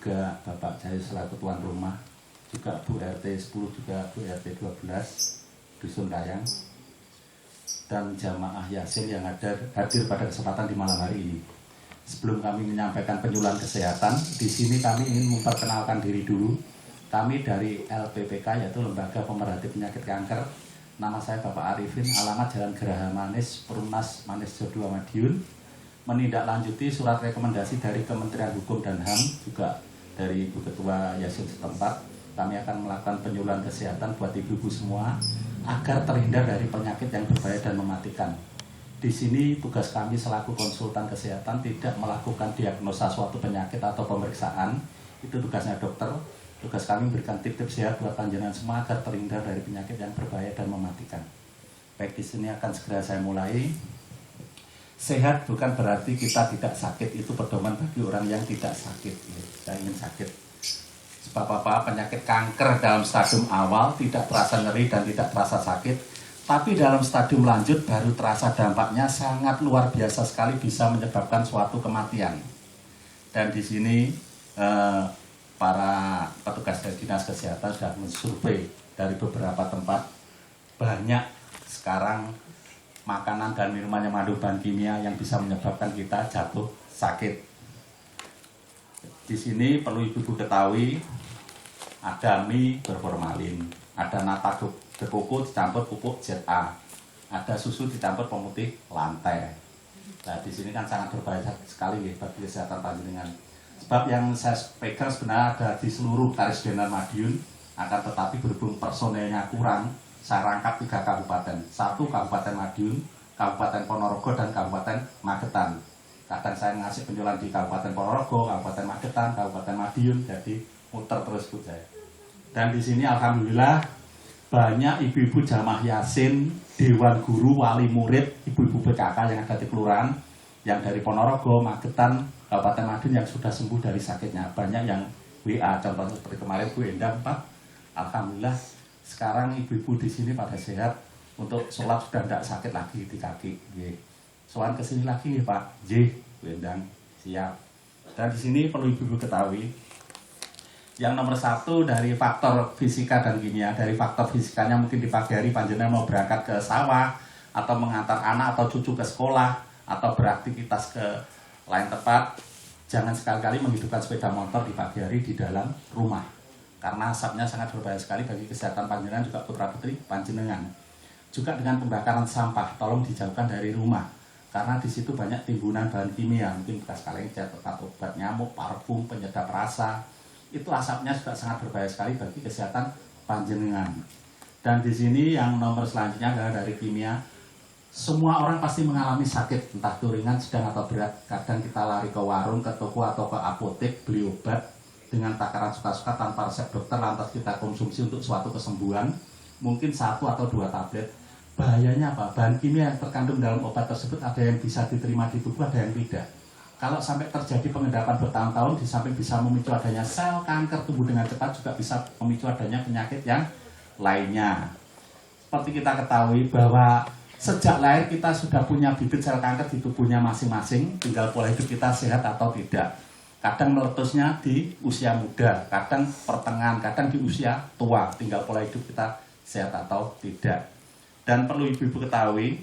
juga Bapak Jaya selaku tuan rumah, juga Bu RT 10, juga Bu RT 12 Dusun Kayang, dan jamaah Yasin yang hadir pada kesempatan di malam hari ini. Sebelum kami menyampaikan penyuluhan kesehatan, di sini kami ingin memperkenalkan diri dulu. Kami dari LPPK, yaitu Lembaga Pemerhati Penyakit Kanker. Nama saya Bapak Arifin, alamat Jalan Geraha Manis, Perumnas Manis Jodoh Madiun. Menindaklanjuti surat rekomendasi dari Kementerian Hukum dan HAM, juga dari Ibu Ketua Yasin setempat. Kami akan melakukan penyuluhan kesehatan buat ibu-ibu semua agar terhindar dari penyakit yang berbahaya dan mematikan. Di sini tugas kami selaku konsultan kesehatan tidak melakukan diagnosa suatu penyakit atau pemeriksaan. Itu tugasnya dokter. Tugas kami memberikan tips-tips sehat buat panjenengan semua agar terhindar dari penyakit yang berbahaya dan mematikan. Baik, di sini akan segera saya mulai. Sehat bukan berarti kita tidak sakit, itu pedoman bagi orang yang tidak sakit. Saya ingin sakit. Sebab apa? Penyakit kanker dalam stadium awal tidak terasa nyeri dan tidak terasa sakit, tapi dalam stadium lanjut baru terasa dampaknya sangat luar biasa sekali, bisa menyebabkan suatu kematian. Dan di sini para petugas dari Dinas Kesehatan sudah mensurvei dari beberapa tempat. Banyak sekarang makanan dan minuman yang mengandung bahan kimia yang bisa menyebabkan kita jatuh sakit. Di sini perlu ibu-ibu ketahui, ada mie berformalin, ada nata de coco dicampur pupuk ZA, ada susu dicampur pemutih lantai. Nah, di sini kan sangat berbahaya sekali bagi kesehatan panjenengan. Sebab yang saya pegang sebenarnya ada di seluruh Karesidenan Madiun, akan tetapi berhubung personelnya kurang, saya rangkap 3 kabupaten. 1 Kabupaten Madiun, Kabupaten Ponorogo, dan Kabupaten Magetan. Kadang saya ngasih penjualan di Kabupaten Ponorogo, Kabupaten Magetan, Kabupaten Madiun, jadi muter terus Bu saya. Dan di sini alhamdulillah banyak ibu-ibu jamaah Yasin, Dewan Guru, wali murid, ibu-ibu PKK yang ada di kelurahan, yang dari Ponorogo, Magetan, Kabupaten Madiun yang sudah sembuh dari sakitnya. Banyak yang WA, contohnya seperti kemarin Bu Endang, Pak. Alhamdulillah sekarang ibu-ibu di sini pada sehat, untuk sholat sudah tidak sakit lagi di kaki. Soal kesini lagi nih Pak, Bu Endang, siap. Dan di sini perlu ibu-ibu ketahui, yang nomor 1 dari faktor fisika dan kimia. Dari faktor fisikanya mungkin di pagi hari panjenengan mau berangkat ke sawah, atau mengantar anak atau cucu ke sekolah, atau beraktivitas ke lain tempat, jangan sekali-kali menghidupkan sepeda motor di pagi hari di dalam rumah, karena asapnya sangat berbahaya sekali bagi kesehatan panjenengan juga putra-putri panjenengan. Juga dengan pembakaran sampah, tolong dijauhkan dari rumah, karena di situ banyak timbunan bahan kimia, mungkin bekas kaleng cat, tempat obat nyamuk, parfum, penyedap rasa. Itu asapnya juga sangat berbahaya sekali bagi kesehatan panjenengan. Dan di sini yang nomor selanjutnya adalah dari kimia. Semua orang pasti mengalami sakit, entah itu ringan, sedang atau berat. Kadang kita lari ke warung, ke toko atau ke apotek beli obat dengan takaran suka-suka tanpa resep dokter, lantas kita konsumsi untuk suatu kesembuhan, mungkin 1 atau 2 tablet. Bahayanya apa? Bahan kimia yang terkandung dalam obat tersebut ada yang bisa diterima di tubuh, ada yang tidak. Kalau sampai terjadi pengendapan bertahun-tahun, di samping bisa memicu adanya sel kanker tumbuh dengan cepat, juga bisa memicu adanya penyakit yang lainnya. Seperti kita ketahui bahwa sejak lahir kita sudah punya bibit sel kanker di tubuhnya masing-masing, tinggal pola hidup kita sehat atau tidak. Kadang meletusnya di usia muda, kadang pertengahan, kadang di usia tua, tinggal pola hidup kita sehat atau tidak. Dan perlu ibu-ibu ketahui,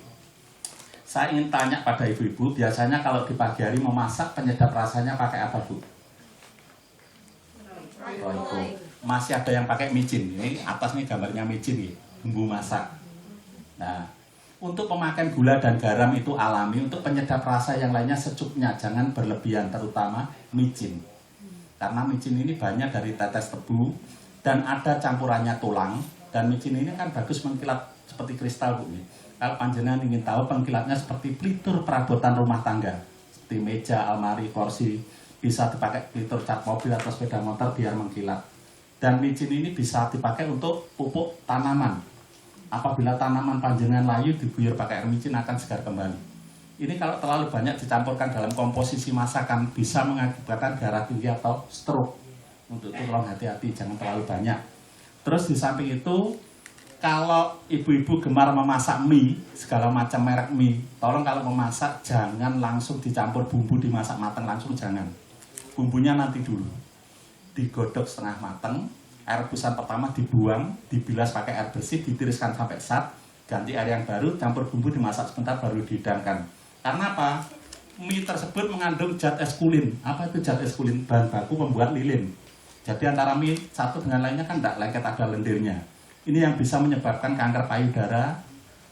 saya ingin tanya pada ibu-ibu, biasanya kalau di pagi hari memasak penyedap rasanya pakai apa Bu? Royco. Masih ada yang pakai micin, ini atas nih gambarnya micin nih, bumbu masak. Nah, untuk pemakaian gula dan garam itu alami, untuk penyedap rasa yang lainnya secukupnya, jangan berlebihan, terutama micin. Karena micin ini banyak dari tetes tebu dan ada campurannya tulang, dan micin ini kan bagus mengkilat seperti kristal Bu. Kalau panjenengan ingin tahu, pengkilatnya seperti pelitur perabotan rumah tangga, seperti meja, almari, kursi, bisa dipakai pelitur cat mobil atau sepeda motor biar mengkilat. Dan micin ini bisa dipakai untuk pupuk tanaman. Apabila tanaman panjenengan layu diguyur pakai air micin akan segar kembali. Ini kalau terlalu banyak dicampurkan dalam komposisi masakan bisa mengakibatkan darah tinggi atau stroke. Untuk itu tolong hati-hati, jangan terlalu banyak. Terus di samping itu, kalau ibu-ibu gemar memasak mie, segala macam merek mie, tolong kalau memasak jangan langsung dicampur bumbu dimasak matang, langsung jangan. Bumbunya nanti dulu. digodok setengah mateng, air rebusan pertama dibuang, dibilas pakai air bersih, ditiriskan sampai sat, ganti air yang baru, campur bumbu, dimasak sebentar baru dihidangkan. Karena apa? Mie tersebut mengandung zat eskulin. Apa itu zat eskulin? Bahan baku pembuat lilin. Jadi antara mie satu dengan lainnya kan tidak lengket, ada lendirnya. Ini yang bisa menyebabkan kanker payudara,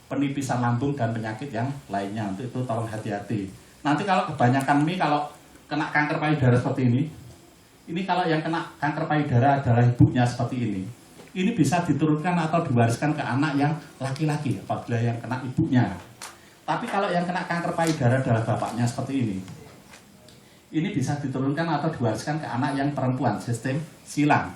penipisan lambung, dan penyakit yang lainnya. Untuk itu tolong hati-hati. Nanti kalau kebanyakan mie, kalau kena kanker payudara seperti ini kalau yang kena kanker payudara adalah ibunya seperti ini bisa diturunkan atau diwariskan ke anak yang laki-laki apabila yang kena ibunya. Tapi kalau yang kena kanker payudara adalah bapaknya seperti ini bisa diturunkan atau diwariskan ke anak yang perempuan, sistem silang.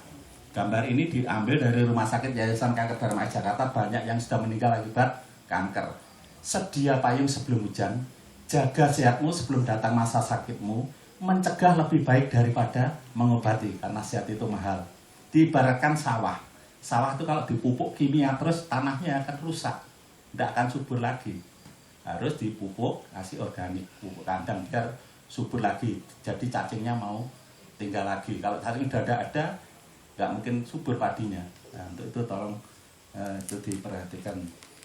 Gambar ini diambil dari Rumah Sakit Yayasan Kanker Darmais Jakarta, banyak yang sudah meninggal akibat kanker. Sedia payung sebelum hujan, jaga sehatmu sebelum datang masa sakitmu, mencegah lebih baik daripada mengobati, karena sehat itu mahal. Diibaratkan sawah itu kalau dipupuk kimia terus tanahnya akan rusak, tidak akan subur lagi. Harus dipupuk, kasih organik, pupuk kandang biar subur lagi, jadi cacingnya mau tinggal lagi. Kalau cacing udah ada nggak mungkin subur padinya. Nah, untuk itu tolong itu diperhatikan.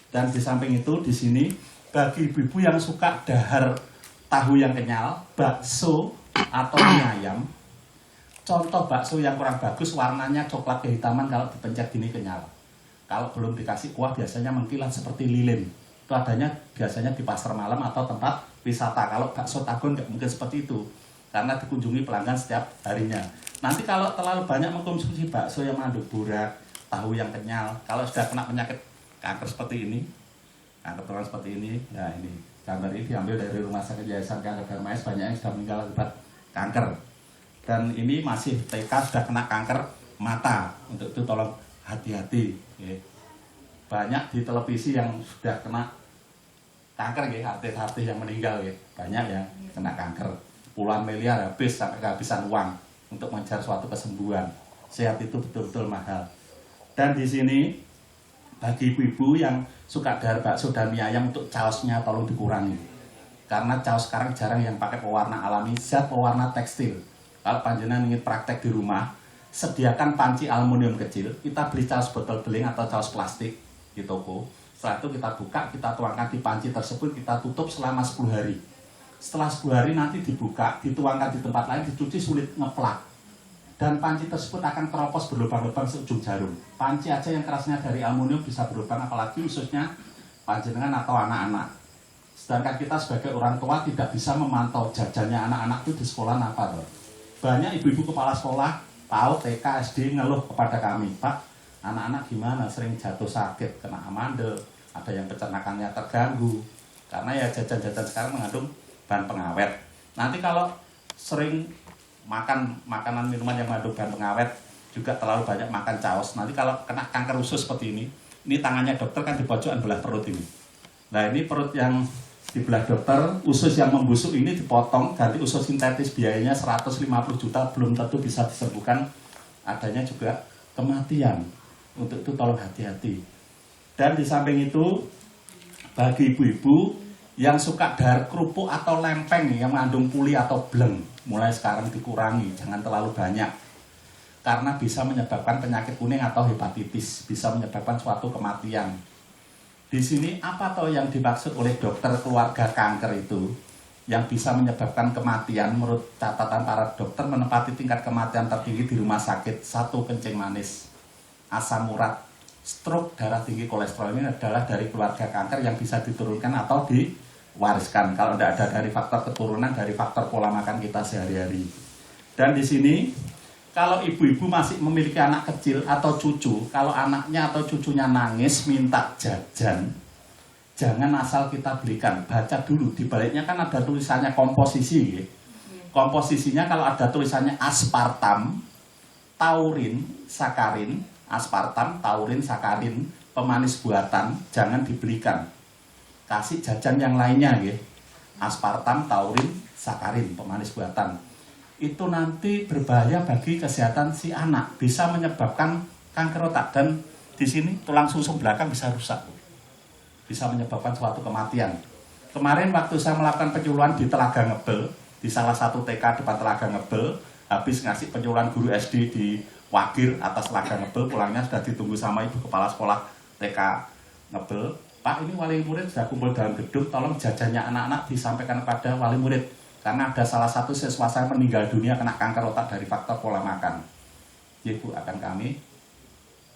Dan di samping itu di sini bagi ibu-ibu yang suka dahar tahu yang kenyal, bakso atau mie ayam, contoh bakso yang kurang bagus warnanya coklat kehitaman, kalau dipencet gini kenyal. Kalau belum dikasih kuah biasanya mengkilat seperti lilin. Itu adanya biasanya di pasar malam atau tempat wisata. Kalau bakso Tagon nggak mungkin seperti itu, karena dikunjungi pelanggan setiap harinya. Nanti kalau terlalu banyak mengkonsumsi bakso yang mengandung burak, tahu yang kenyal, kalau sudah kena penyakit kanker seperti ini, kanker tulang seperti ini, ya ini gambar ini diambil dari Rumah Sakit Yayasan Kanker Darmais, banyak yang sudah meninggal akibat kanker. Dan ini masih TK sudah kena kanker mata. Untuk itu tolong hati-hati. Banyak di televisi yang sudah kena kanker, artis-artis yang meninggal, banyak yang kena kanker. Puluhan miliar habis sampai kehabisan uang untuk mengejar suatu kesembuhan. Sehat itu betul-betul mahal. Dan di sini bagi ibu-ibu yang suka dahar bakso dan mie ayam, untuk caosnya tolong dikurangi. Karena caos sekarang jarang yang pakai pewarna alami, zat pewarna tekstil. Kalau panjenengan ingin praktek di rumah, sediakan panci aluminium kecil. Kita beli caos botol beling atau caos plastik di toko. Setelah itu kita buka, kita tuangkan di panci tersebut, kita tutup selama 10 hari. Setelah 10 hari nanti dibuka, dituangkan di tempat lain, dicuci sulit ngeplak. Dan panci tersebut akan keropos berlubang-lubang seujung jarum. Panci aja yang kerasnya dari aluminium bisa berlubang, apalagi khususnya panjenengan atau anak-anak. Sedangkan kita sebagai orang tua tidak bisa memantau jajannya anak-anak itu di sekolah apa loh. Banyak ibu-ibu kepala sekolah, PAUD, TK, SD ngeluh kepada kami, Pak, anak-anak gimana, sering jatuh sakit, kena amandel, ada yang pencernaannya terganggu. Karena ya jajan-jajan sekarang mengandung bahan pengawet. Nanti kalau sering makan makanan minuman yang mengandung bahan pengawet, juga terlalu banyak makan caos, nanti kalau kena kanker usus seperti ini tangannya dokter kan di pojokan belah perut ini. Nah ini perut yang di belah dokter, usus yang membusuk ini dipotong, ganti usus sintetis, biayanya 150 juta, belum tentu bisa disembuhkan, adanya juga kematian. Untuk itu tolong hati-hati. Dan di samping itu bagi ibu-ibu yang suka dahar kerupuk atau lempeng yang mengandung puli atau bleng, mulai sekarang dikurangi, jangan terlalu banyak. Karena bisa menyebabkan penyakit kuning atau hepatitis, bisa menyebabkan suatu kematian. Di sini apa toh yang dimaksud oleh dokter keluarga kanker itu? Yang bisa menyebabkan kematian menurut catatan para dokter menempati tingkat kematian tertinggi di rumah sakit. 1. Kencing manis, asam urat, stroke, darah tinggi, kolesterol. Ini adalah dari keluarga kanker yang bisa diturunkan atau diwariskan. Kalau tidak ada dari faktor keturunan, dari faktor pola makan kita sehari-hari. Dan di sini kalau ibu-ibu masih memiliki anak kecil atau cucu, kalau anaknya atau cucunya nangis minta jajan, jangan asal kita belikan, baca dulu. Di baliknya kan ada tulisannya komposisi. Komposisinya kalau ada tulisannya aspartam, taurin, sakarin, aspartam, taurin, sakarin, pemanis buatan, jangan dibelikan. Kasih jajan yang lainnya, aspartam, taurin, sakarin, pemanis buatan. Itu nanti berbahaya bagi kesehatan si anak, bisa menyebabkan kanker otak, dan di sini tulang sumsum belakang bisa rusak, bisa menyebabkan suatu kematian. Kemarin waktu saya melakukan penyuluhan di Telaga Ngebel, di salah satu TK depan Telaga Ngebel, habis ngasih penyuluhan guru SD di Wagir atas laga ngebel, pulangnya sudah ditunggu sama ibu kepala sekolah TK ngebel. Pak, ini wali murid sudah kumpul dalam gedung, tolong jajannya anak-anak disampaikan kepada wali murid karena ada salah satu siswa saya meninggal dunia kena kanker otak dari faktor pola makan. Ibu akan kami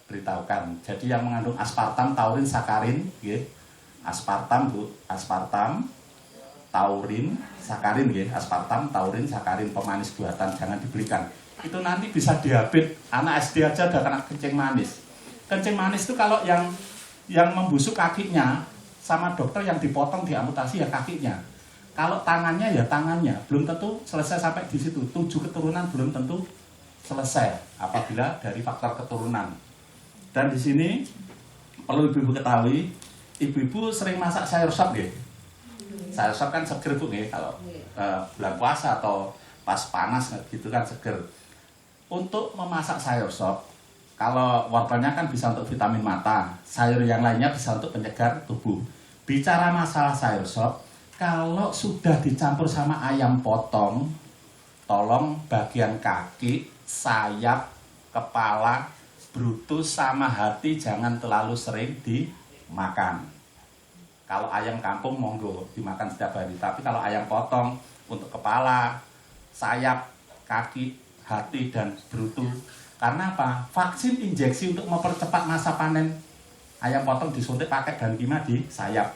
beritahukan. Jadi yang mengandung aspartam, taurin, sakarin, aspartam Bu, aspartam, taurin, sakarin, aspartam, taurin, sakarin, pemanis buatan, jangan dibelikan. Itu nanti bisa diabetes. Anak SD aja udah kena kencing manis. Kencing manis itu kalau yang membusuk kakinya sama dokter yang dipotong diamputasi ya kakinya. Kalau tangannya ya tangannya, belum tentu selesai sampai di situ. 7 keturunan belum tentu selesai apabila dari faktor keturunan. Dan di sini perlu ibu-ibu ketahui, ibu-ibu sering masak sayur sop ya. Sayur sop kan seger Bu ya, kalau bulan puasa atau pas panas gitu kan seger. Untuk memasak sayur sop, kalau wortelnya kan bisa untuk vitamin mata, sayur yang lainnya bisa untuk penyegar tubuh. Bicara masalah sayur sop, kalau sudah dicampur sama ayam potong, tolong bagian kaki, sayap, kepala, brutus sama hati jangan terlalu sering dimakan. Kalau ayam kampung monggo dimakan setiap hari, tapi kalau ayam potong untuk kepala, sayap, kaki, hati dan brutu. Karena apa? Vaksin injeksi untuk mempercepat masa panen ayam potong disuntik pakai dan gimana di sayap.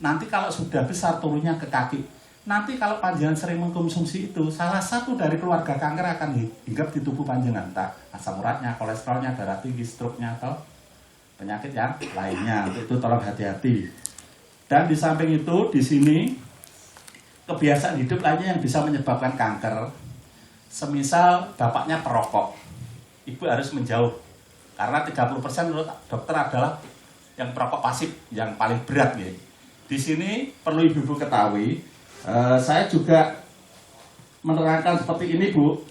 Nanti kalau sudah besar turunnya ke kaki. Nanti kalau panjenengan sering mengkonsumsi itu, salah satu dari keluarga kanker akan hinggap di tubuh panjenengan, entah asam uratnya, kolesterolnya, darah tinggi, stroke-nya atau penyakit yang lainnya. Untuk itu tolong hati-hati. Dan di samping itu di sini kebiasaan hidup lainnya yang bisa menyebabkan kanker. Semisal bapaknya perokok, ibu harus menjauh. Karena 30% menurut dokter adalah yang perokok pasif, yang paling berat. Ya. Di sini perlu ibu-ibu ketahui, saya juga menerangkan seperti ini Bu.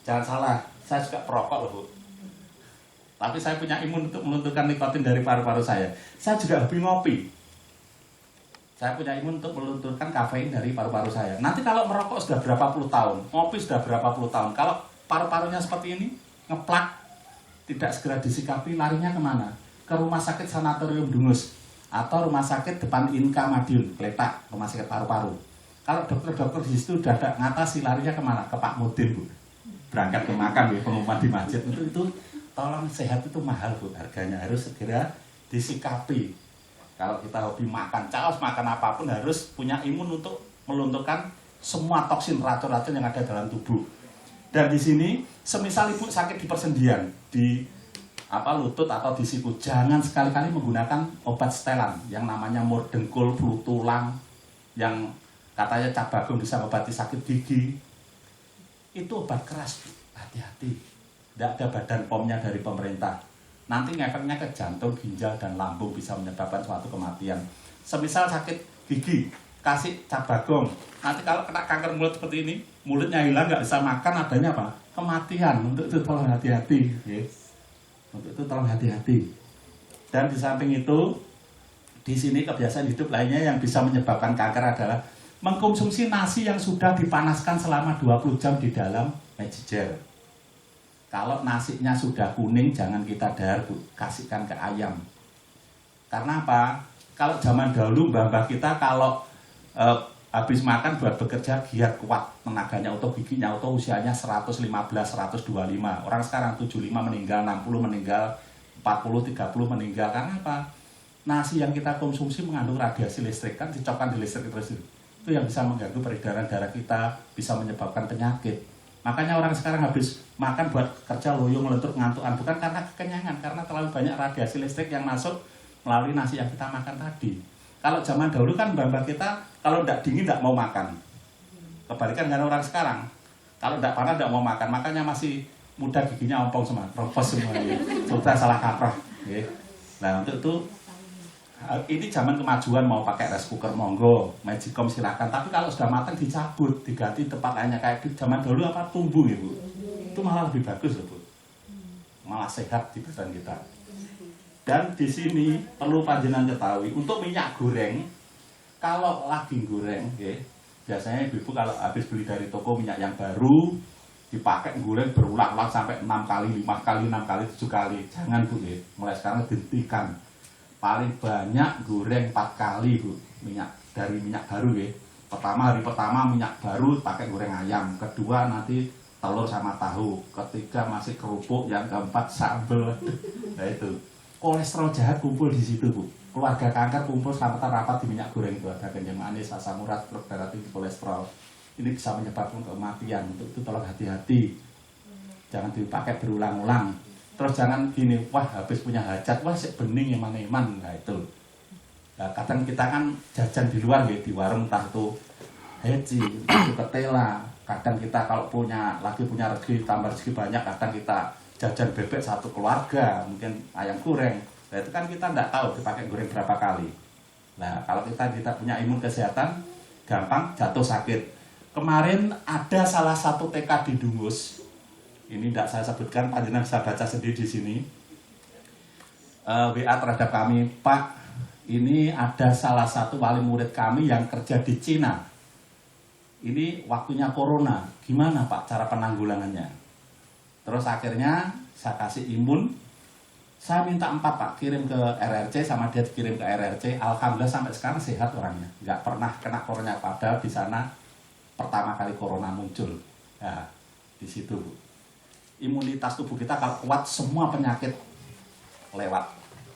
Jangan salah, saya juga perokok loh Bu. Tapi saya punya imun untuk melunturkan nikotin dari paru-paru saya. Saya juga hobi ngopi. Saya punya imun untuk melunturkan kafein dari paru-paru saya. Nanti kalau merokok sudah berapa puluh tahun, ngopi sudah berapa puluh tahun, kalau paru-parunya seperti ini, ngeplak, tidak segera disikapi, larinya kemana? Ke rumah sakit sanatorium Dungus, atau rumah sakit depan Inka Madiun, Kletak, rumah sakit paru-paru. Kalau dokter-dokter di situ sudah ada ngatasi, larinya kemana? Ke Pak Mudin Bu. Berangkat ke makam, ya, pengumuman di masjid. Itu tolong, sehat itu mahal Bu, harganya harus segera disikapi. Kalau kita hobi makan caos, makan apapun harus punya imun untuk melunturkan semua toksin, racun-racun yang ada dalam tubuh. Dan di sini, semisal ibu sakit di persendian, di lutut atau di siku, jangan sekali-kali menggunakan obat setelan yang namanya mur dengkul, flu tulang, yang katanya Cak Bagong bisa mengobati sakit gigi. Itu obat keras, hati-hati. Tidak ada badan POM-nya dari pemerintah. Nanti ngefeknya ke jantung, ginjal, dan lambung bisa menyebabkan suatu kematian. Semisal sakit gigi, kasih Cak Bagong. Nanti kalau kena kanker mulut seperti ini, mulutnya hilang, nggak bisa makan, adanya apa? Kematian. Untuk itu tolong hati-hati. Yes. Untuk itu tolong hati-hati. Dan di samping itu, di sini kebiasaan hidup lainnya yang bisa menyebabkan kanker adalah mengkonsumsi nasi yang sudah dipanaskan selama 20 jam di dalam mejijer. Kalau nasinya sudah kuning, jangan kita dahar, Bu. Kasihkan ke ayam. Karena apa? Kalau zaman dahulu, mbah-mbah kita kalau habis makan buat bekerja, giat kuat tenaganya, atau giginya, atau usianya 115, 125. Orang sekarang 75 meninggal, 60 meninggal, 40, 30 meninggal. Karena apa? Nasi yang kita konsumsi mengandung radiasi listrik, kan dicopkan di listrik terus. Itu yang bisa mengganggu peredaran darah kita, bisa menyebabkan penyakit. Makanya orang sekarang habis makan buat kerja loyo, melentur, ngantukan, bukan karena kekenyangan, karena terlalu banyak radiasi listrik yang masuk melalui nasi yang kita makan tadi. Kalau zaman dahulu kan mbak-mbak kita kalau tidak dingin tidak mau makan. Kebalikan dengan orang sekarang, kalau tidak panas tidak mau makan, makanya masih muda giginya ompong semua, ropos semuanya. Sudah salah kaprah. Nah untuk itu ini zaman kemajuan, mau pakai rice cooker monggo, magicom silakan. Tapi kalau sudah matang dicabut, diganti tempat lainnya kayak di zaman dulu apa tumbuh ya Bu. Itu malah lebih bagus loh Bu. Malah sehat di badan kita. Dan di sini perlu panjenengan ketahui untuk minyak goreng, kalau lagi goreng, biasanya ibu-ibu kalau habis beli dari toko minyak yang baru, dipakai goreng berulang-ulang sampai 6 kali, 5 kali, 6 kali, 7 kali. Jangan Bu ya. Mulai sekarang dihentikan. Paling banyak goreng 4 kali Bu. Minyak dari minyak baru ya. Hari pertama minyak baru pakai goreng ayam. Kedua nanti telur sama tahu. Ketiga masih kerupuk. Yang keempat sambal. Nah itu. Kolesterol jahat kumpul di situ Bu. Keluarga kanker kumpul selamatan rapat di minyak goreng itu. Ada kencing manis, asam urat, darah tinggi, kolesterol. Ini bisa menyebabkan kematian. Untuk itu tolong hati-hati. Jangan dipakai berulang-ulang. Terus jangan gini, wah habis punya hajat, wah sik bening eman-eman. Nah itu. Nah, kadang kita kan jajan di luar ya, di warung entah itu heci, entah itu ketela. Kadang kita kalau lagi punya rezeki, tambah rezeki banyak, kadang kita jajan bebek satu keluarga, mungkin ayam goreng. Nah itu kan kita tidak tahu dipakai goreng berapa kali. Nah kalau kita punya imun kesehatan, gampang jatuh sakit. Kemarin ada salah satu TK di Dungus, ini tidak saya sebutkan, panjenengan bisa baca sendiri di sini. WA terhadap kami, Pak, ini ada salah satu wali murid kami yang kerja di Cina. Ini waktunya corona, gimana Pak cara penanggulangannya? Terus akhirnya saya kasih imun, saya minta 4 Pak, kirim ke RRC, sama dia dikirim ke RRC. Alhamdulillah sampai sekarang sehat orangnya, nggak pernah kena corona, padahal di sana pertama kali corona muncul. Nah, di situ Bu. Imunitas tubuh kita kalau kuat, semua penyakit lewat,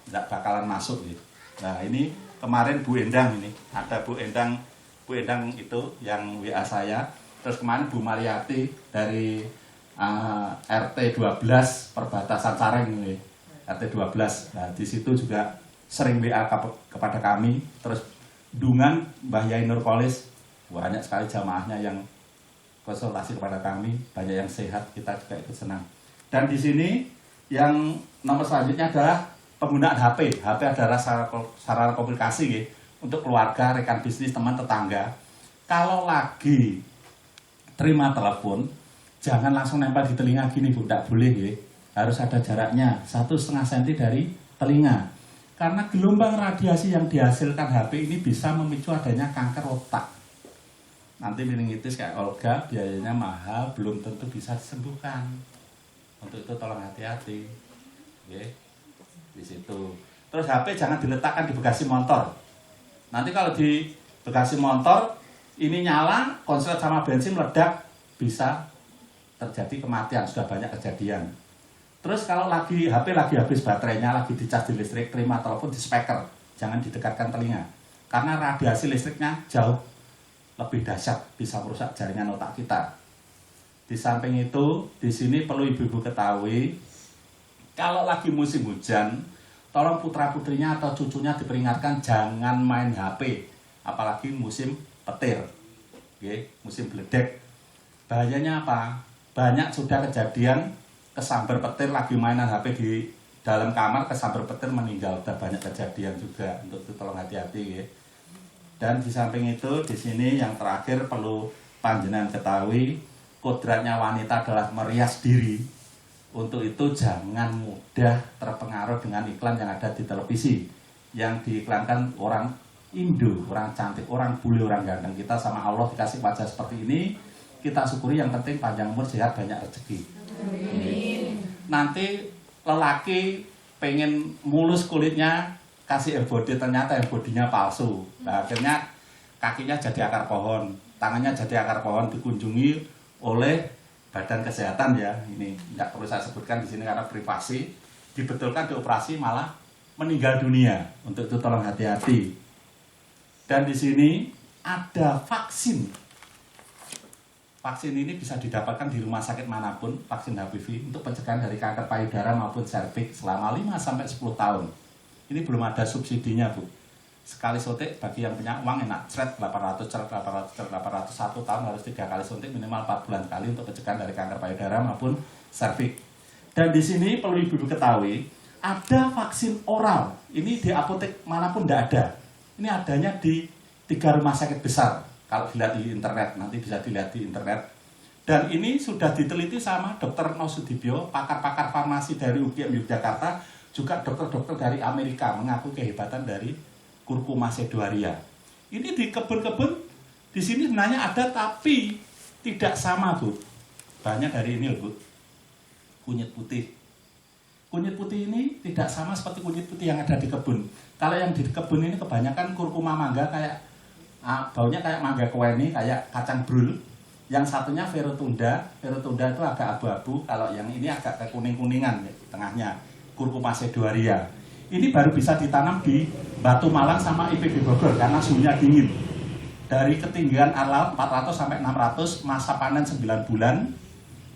nggak bakalan masuk gitu. Nah ini kemarin Bu Endang ini, ada Bu Endang itu yang WA saya. Terus kemarin Bu Mariati dari RT 12 perbatasan Sareng ini, RT 12. Nah di situ juga sering WA kepada kami. Terus Dungan Mbah Yai Nurkolis, banyak sekali jamaahnya yang konsultasi kepada kami, banyak yang sehat, kita juga ikut senang. Dan di sini yang nomor selanjutnya adalah penggunaan HP. HP adalah sarana komunikasi ya, untuk keluarga, rekan bisnis, teman, tetangga. Kalau lagi terima telepon, jangan langsung nempel di telinga gini Bu, tidak boleh ya. Harus ada jaraknya 1,5 cm dari telinga. Karena gelombang radiasi yang dihasilkan HP ini bisa memicu adanya kanker otak. Nanti meningitis kayak Olga, biayanya mahal, belum tentu bisa disembuhkan. Untuk itu tolong hati-hati. Oke. Di situ. Terus HP jangan diletakkan di bagasi motor. Nanti kalau di bagasi motor ini nyala, konslet sama bensin meledak, bisa terjadi kematian. Sudah banyak kejadian. Terus kalau HP lagi habis baterainya, lagi dicas di listrik, terima telepon di speaker, jangan didekatkan telinga. Karena radiasi listriknya jauh lebih dahsyat, bisa merusak jaringan otak kita. Di samping itu, di sini perlu ibu-ibu ketahui, kalau lagi musim hujan, tolong putra-putrinya atau cucunya diperingatkan jangan main HP, apalagi musim petir, musim beledek. Bahayanya apa? Banyak sudah kejadian kesambar petir, lagi mainan HP di dalam kamar, kesambar petir meninggal. Sudah banyak kejadian juga, untuk itu tolong hati-hati. Dan di samping itu, di sini yang terakhir perlu panjenengan ketahui, kodratnya wanita adalah merias diri. Untuk itu jangan mudah terpengaruh dengan iklan yang ada di televisi, yang diiklankan orang Indo, orang cantik, orang bule, orang ganteng. Kita sama Allah dikasih wajah seperti ini, kita syukuri, yang penting panjang umur, sehat, banyak rezeki. Nanti lelaki pengen mulus kulitnya, kasih airbody, ternyata airbody-nya palsu. Nah, akhirnya kakinya jadi akar pohon, tangannya jadi akar pohon, dikunjungi oleh Badan Kesehatan ya. Ini tidak perlu saya sebutkan di sini karena privasi. Dibetulkan dioperasi malah meninggal dunia. Untuk itu tolong hati-hati. Dan di sini ada vaksin. Vaksin ini bisa didapatkan di rumah sakit manapun, vaksin HPV untuk pencegahan dari kanker payudara maupun serviks selama 5-10 tahun. Ini belum ada subsidinya Bu. Sekali suntik bagi yang punya uang enak, cret 800, 800, 1 tahun harus 3 kali suntik, minimal 4 bulan kali untuk pencegahan dari kanker payudara maupun serviks. Dan di sini perlu ibu-ibu ketahui, ada vaksin oral. Ini di apotek manapun tidak ada. Ini adanya di 3 rumah sakit besar. Kalau dilihat di internet, nanti bisa dilihat di internet. Dan ini sudah diteliti sama Dr. Nosudibyo, pakar-pakar farmasi dari UGM Yogyakarta, juga dokter-dokter dari Amerika mengaku kehebatan dari kurkuma sedoaria. Ini di kebun-kebun di sini sebenarnya ada, tapi tidak sama Bu. bahannya dari ini loh Bu, kunyit putih. Kunyit putih ini tidak sama seperti kunyit putih yang ada di kebun. Kalau yang di kebun ini kebanyakan kurkuma mangga, kayak baunya kayak mangga kueni, kayak kacang brul. Yang satunya Verotunda. Verotunda itu agak abu-abu, kalau yang ini agak ke kuning-kuningan di tengahnya, Curcuma sedoaria. Ini baru bisa ditanam di Batu Malang sama IPB Bogor karena suhunya dingin. Dari ketinggian air laut 400 sampai 600, masa panen 9 bulan.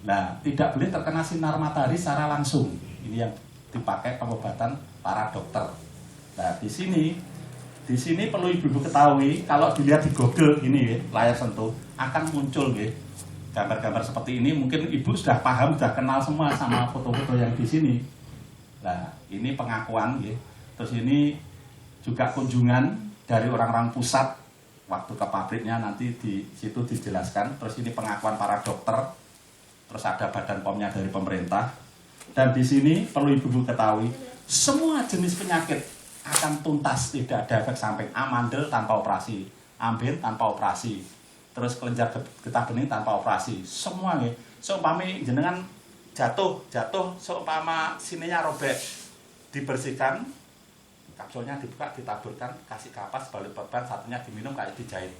Nah, tidak boleh terkena sinar matahari secara langsung. Ini yang dipakai pengobatan para dokter. Nah, di sini perlu ibu-ibu ketahui, kalau dilihat di Google ini layar sentuh akan muncul gambar-gambar seperti ini. Mungkin ibu sudah paham, sudah kenal semua sama foto-foto yang di sini. Nah, ini pengakuan Terus ini juga kunjungan dari orang-orang pusat waktu ke pabriknya, nanti di situ dijelaskan. Terus ini pengakuan para dokter. Terus ada badan POM-nya dari pemerintah. Dan di sini perlu ibu-ibu ketahui, semua jenis penyakit akan tuntas, tidak ada efek samping. Amandel tanpa operasi, amben tanpa operasi, terus kelenjar getah bening tanpa operasi. Semua seumpama jenengan jatuh, seumpama sininya robek, dibersihkan, kapsulnya dibuka, ditaburkan, kasih kapas, balik beban, satunya diminum kayak dijahit.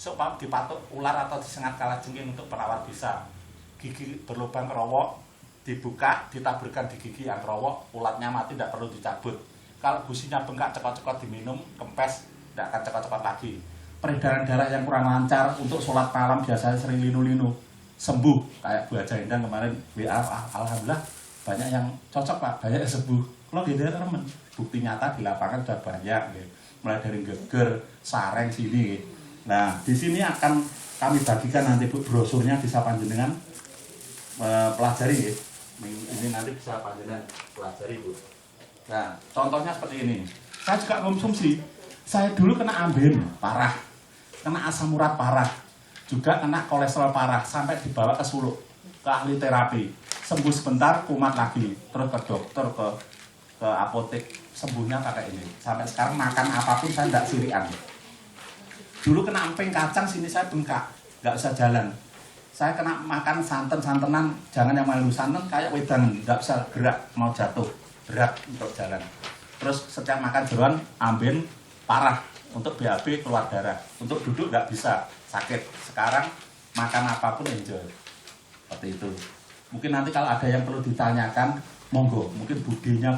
Seumpama dipatuk ular atau disengat kalajengking untuk perawat bisa. Gigi berlubang kerowok, dibuka, ditaburkan di gigi yang kerowok, ulatnya mati, tidak perlu dicabut. Kalau gusinya bengkak, cekot-cekot diminum, kempes, tidak akan cekot-cekot lagi. Peredaran darah yang kurang lancar, untuk sholat malam biasanya sering linu-linu, sembuh. Kayak Bu Haja Endang kemarin WA, alhamdulillah banyak yang cocok Pak, banyak yang sembuh. Kalau gitu teman, bukti nyata di lapangan sudah banyak, mulai dari geger, sareng sini. Nah, di sini akan kami bagikan nanti Bu brosurnya, bisa panjenengan pelajari ini nanti bisa panjenengan pelajari Bu. Nah, contohnya seperti ini. Saya juga konsumsi. Saya dulu kena amben parah, kena asam urat parah, juga kena kolesterol parah, sampai dibawa ke Suluk, ke ahli terapi. Sembuh sebentar, kumat lagi, terus ke dokter, ke apotek, sembuhnya pakai ini. Sampai sekarang makan apapun saya tidak sirian. Dulu kena emping kacang, sini saya bengkak, nggak bisa jalan. Saya kena makan santan-santenan, jangan yang malu santan kayak wedangan, nggak bisa gerak, mau jatuh, berat untuk jalan. Terus setiap makan jeroan, amben parah, untuk BAB keluar darah, untuk duduk nggak bisa, sakit. Sekarang makan apapun enjoy, seperti itu. Mungkin nanti kalau ada yang perlu ditanyakan, monggo, mungkin budinya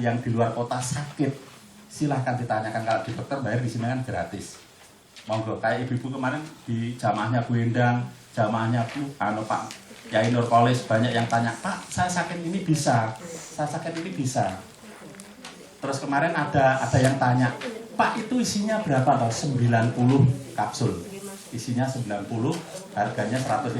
yang di luar kota sakit, silahkan ditanyakan. Kalau di dokter bayar, di sini kan gratis. Monggo, kayak ibu-ibu kemarin di jamaahnya Bu Endang, jamaahnya Pak Yai Nurkolis, banyak yang tanya, Pak, saya sakit ini bisa, saya sakit ini bisa. Terus kemarin ada yang tanya, Pak, itu isinya berapa Pak? 90 kapsul, isinya 90, harganya 150.